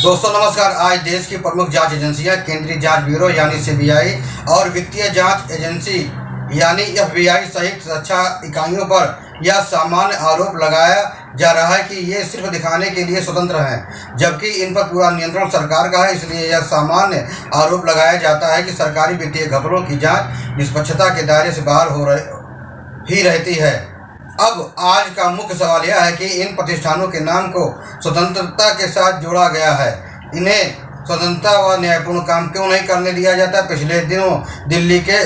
दोस्तों नमस्कार। आज देश की प्रमुख जांच एजेंसियां केंद्रीय जांच ब्यूरो यानी सीबीआई और वित्तीय जांच एजेंसी यानी एफबीआई सहित सुरक्षा इकाइयों पर यह सामान्य आरोप लगाया जा रहा है कि ये सिर्फ दिखाने के लिए स्वतंत्र हैं, जबकि इन पर पूरा नियंत्रण सरकार का है। इसलिए यह सामान्य आरोप लगाया जाता है कि सरकारी वित्तीय घपलों की जांच निष्पक्षता के दायरे से बाहर ही रहती है। अब आज का मुख्य सवाल यह है कि इन प्रतिष्ठानों के नाम को स्वतंत्रता के साथ जोड़ा गया है। इन्हें स्वतंत्रता व न्यायपूर्ण काम क्यों नहीं करने दिया जाता? पिछले दिनों दिल्ली के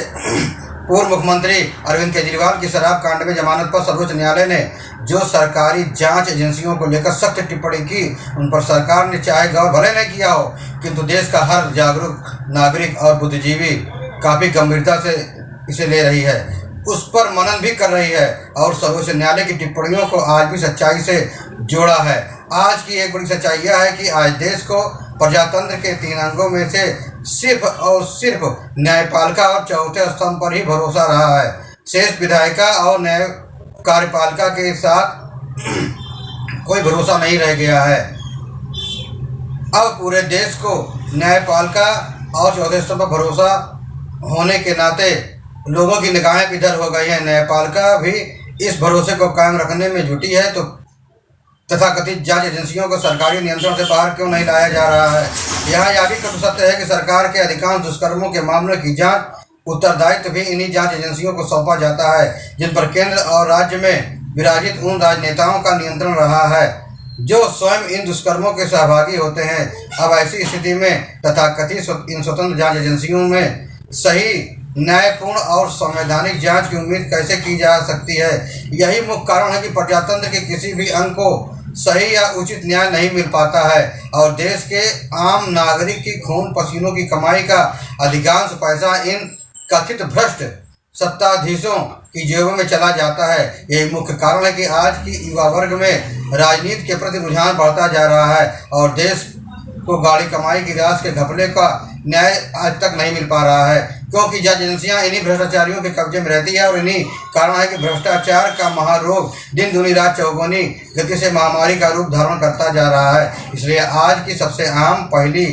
पूर्व मुख्यमंत्री अरविंद केजरीवाल की शराब कांड में जमानत पर सर्वोच्च न्यायालय ने जो सरकारी जांच एजेंसियों को लेकर सख्त टिप्पणी की, उन पर सरकार ने चाहे गौर भले नहीं किया हो, किंतु देश का हर जागरूक नागरिक और बुद्धिजीवी काफ़ी गंभीरता से इसे ले रही है, उस पर मनन भी कर रही है और सर्वोच्च न्यायालय की टिप्पणियों को आज भी सच्चाई से जोड़ा है। आज की एक बड़ी सच्चाई यह है कि आज देश को प्रजातंत्र के 3 अंगों में से सिर्फ और सिर्फ न्यायपालिका और चौथे स्तंभ पर ही भरोसा रहा है। शेष विधायिका और न्याय कार्यपालिका के साथ कोई भरोसा नहीं रह गया है। अब पूरे देश को न्यायपालिका और चौथे स्तंभ पर भरोसा होने के नाते लोगों की निगाहें इधर हो गई हैं। न्यायपालिका भी इस भरोसे को कायम रखने में जुटी है, तो तथाकथित जांच एजेंसियों को सरकारी नियंत्रण से बाहर क्यों नहीं लाया जा रहा है? यहाँ यह भी कटु सत्य है कि सरकार के अधिकांश दुष्कर्मों के मामलों की जांच उत्तरदायित्व भी इन्हीं जांच एजेंसियों को सौंपा जाता है, जिन पर केंद्र और राज्य में विराजित उन राजनेताओं का नियंत्रण रहा है जो स्वयं इन दुष्कर्मों के सहभागी होते हैं। अब ऐसी स्थिति में तथाकथित इन स्वतंत्र जांच एजेंसियों में सही, न्यायपूर्ण और संवैधानिक जांच की उम्मीद कैसे की जा सकती है? यही मुख्य कारण है कि प्रजातंत्र के किसी भी अंग को सही या उचित न्याय नहीं मिल पाता है और देश के आम नागरिक की खून पसीनों की कमाई का अधिकांश पैसा इन कथित भ्रष्ट सत्ताधीशों की जेबों में चला जाता है। यही मुख्य कारण है कि आज की युवा वर्ग में राजनीति के प्रति रुझान बढ़ता जा रहा है और देश को गाड़ी कमाई की राशि के घपले का न्याय आज तक नहीं मिल पा रहा है, क्योंकि जांच एजेंसियां इन्हीं भ्रष्टाचारियों के कब्जे में रहती है और इन्हीं कारण है कि भ्रष्टाचार का महारोग दिन दूनी रात चौगुनी गति से महामारी का रूप धारण करता जा रहा है। इसलिए आज की सबसे आम पहली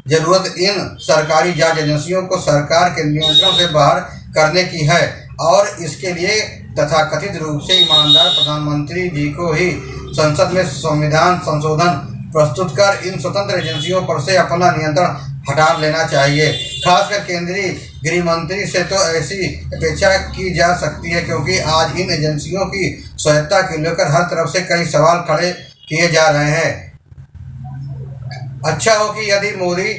जरूरत इन सरकारी जांच एजेंसियों को सरकार के नियंत्रण से बाहर करने की है और इसके लिए तथाकथित रूप से ईमानदार प्रधानमंत्री जी को ही संसद में संविधान संशोधन प्रस्तुत कर इन स्वतंत्र एजेंसियों पर से अपना नियंत्रण हटा लेना चाहिए। खासकर केंद्रीय गृह मंत्री से तो ऐसी अपेक्षा की जा सकती है, क्योंकि आज इन एजेंसियों की स्वायत्तता को लेकर हर तरफ से कई सवाल खड़े किए जा रहे हैं। अच्छा हो कि यदि मोदी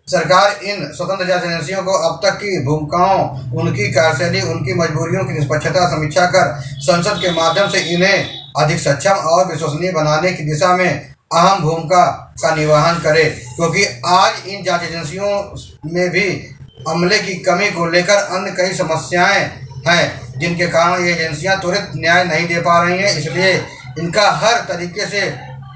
सरकार इन स्वतंत्र जांच एजेंसियों को अब तक की भूमिकाओं, उनकी कार्यशैली, उनकी मजबूरियों की निष्पक्षता समीक्षा कर संसद के माध्यम से इन्हें अधिक सक्षम और विश्वसनीय बनाने की दिशा में अहम भूमिका का निर्वहन करे, क्योंकि आज इन जांच एजेंसियों में भी अमले की कमी को लेकर अन्य कई समस्याएं हैं, जिनके कारण ये एजेंसियां त्वरित न्याय नहीं दे पा रही हैं। इसलिए इनका हर तरीके से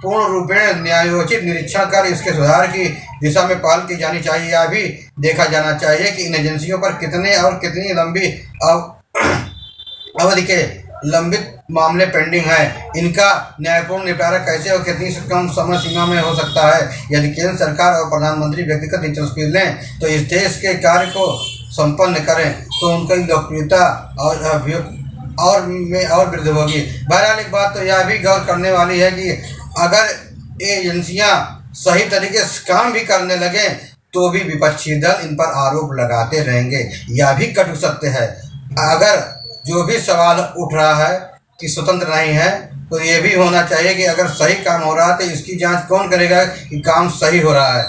पूर्ण रूपेण न्यायोचित निरीक्षण कर इसके सुधार की दिशा में पहल की जानी चाहिए। यह भी देखा जाना चाहिए कि इन एजेंसियों पर कितने और कितनी लंबी अवधि के लंबित मामले पेंडिंग हैं, इनका न्यायपूर्ण निपटारा कैसे और कितनी कम समय सीमा में हो सकता है। यदि केंद्र सरकार और प्रधानमंत्री व्यक्तिगत दिलचस्पी लें तो इस देश के कार्य को संपन्न करें तो उनकी लोकप्रियता और वृद्धि होगी। बहरहाल एक बात तो यह भी गौर करने वाली है कि अगर ये एजेंसियाँ सही तरीके से काम भी करने लगे तो भी विपक्षी दल इन पर आरोप लगाते रहेंगे। यह भी कटु सत्य है। अगर जो भी सवाल उठ रहा है कि स्वतंत्र नहीं है, तो ये भी होना चाहिए कि अगर सही काम हो रहा है तो इसकी जांच कौन करेगा कि काम सही हो रहा है।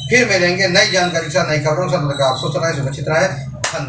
फिर मिलेंगे नई जानकारी के साथ, नई खबरों के साथ। आप सुरक्षित रहें। धन्यवाद।